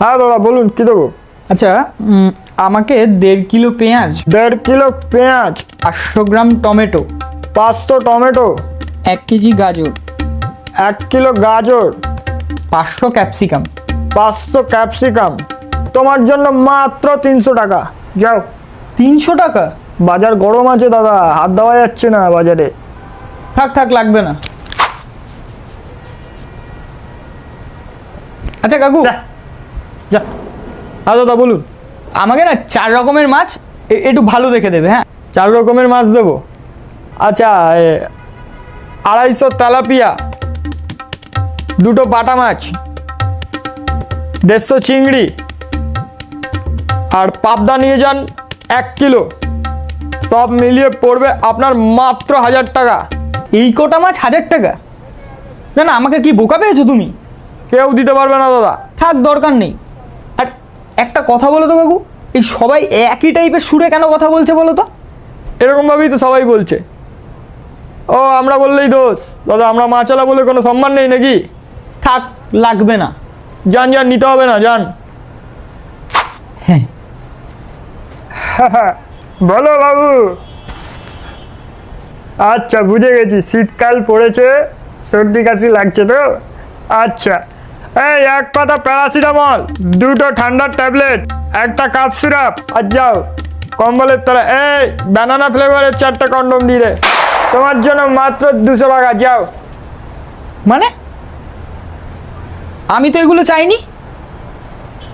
হ্যাঁ দাদা বলুন কী দেবো? আচ্ছা, আমাকে 1.5 কিলো পেঁয়াজ, 1.5 কিলো পেঁয়াজ, 500 গ্রাম টমেটো, 500 টমেটো, 1 কেজি গাজর, 1 কিলো গাজর, 500 ক্যাপসিকাম। 500 ক্যাপসিকাম। তোমার জন্য মাত্র 300 টাকা। যাও। 300 টাকা? বাজার গরম আছে দাদা, হাত দেওয়া যাচ্ছে না বাজারে। থাক থাক, লাগবে না। আচ্ছা কাকু, যা। যা। হ্যাঁ দাদা বলুন। আমাকে না 4 রকমের মাছ একটু ভালো দেখে দেবে। হ্যাঁ, 4 রকমের মাছ দেবো। আচ্ছা 250 তেলাপিয়া, 2 বাটা মাছ, 150 চিংড়ি, আর পাবদা নিয়ে যান 1 কিলো। সব মিলিয়ে পড়বে আপনার মাত্র 1000 টাকা। এই কটা মাছ 1000 টাকা? না না, আমাকে কি বোকা পেয়েছো তুমি? কেউ দিতে পারবে না দাদা। থাক, দরকার নেই। আর একটা কথা বলো তো কাকু, এই সবাই একই টাইপের সুরে কেন কথা বলছে বলো তো? এরকমভাবেই তো সবাই বলছে। ও আমরা বললেই দোষ দাদা, আমরা মাছালা বলে কোনো সম্মান নেই নাকি? থাক, লাগবে না। যান যান, নিতে হবে না, যান। হ্যাঁ। বলো বাবু। আচ্ছা বুঝে গেছি, শীতকাল পড়েছে, সর্দি কাশি লাগছে তো। আচ্ছা এই 1 পাতা প্যারাসিটামল, 2টো ঠান্ডার ট্যাবলেট, 1টা কাপ সিরাপ, আর যাও কম্বলের তলা। এই ব্যানানা ফ্লেভারের 4টা কন্ডম দিয়ে দে। তোমার জন্য মাত্র 200 টাকা। যাও। মানে আমি তো এগুলো চাইনি।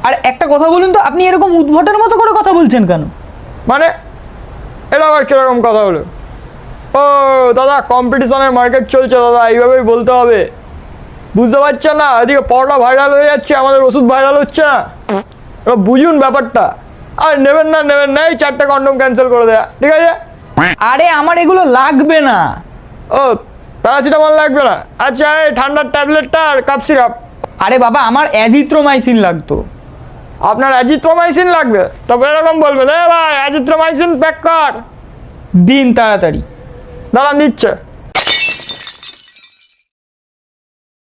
আর একটা কথা বলুন তো, আপনি এরকম উদ্ভটের মতো করে কথা বলছেন কেন? মানে এটা আবার কিরকম কথা হলো? ও দাদা, কম্পিটিশনের মার্কেট চলছে দাদা, এইভাবেই বলতে হবে। বুঝতে পারছেন না? এদিকে পরোটা ভাইরাল হয়ে যাচ্ছে, আমাদের ওষুধ ভাইরাল হচ্ছে না। এবার বুঝুন ব্যাপারটা। আর নেবেন না নেবেন না, এই 4টা কন্ডম ক্যান্সেল করে দেয়া, ঠিক আছে? আরে আমার এগুলো লাগবে না। ও প্যারাসিটামল লাগবে না? আচ্ছা এই ঠান্ডার ট্যাবলেটটা আর কাপ সিরাপ। আরে বাবা, আমার অ্যাজিথ্রোমাইসিন লাগতো। আপনার অ্যাজিথ্রোমাইসিন লাগবে? তবে এরকম বলবেন, এ ভাই অ্যাজিথ্রোমাইসিন প্যাক কর। দিন তাড়াতাড়ি। দাঁড়ান দিচ্ছে।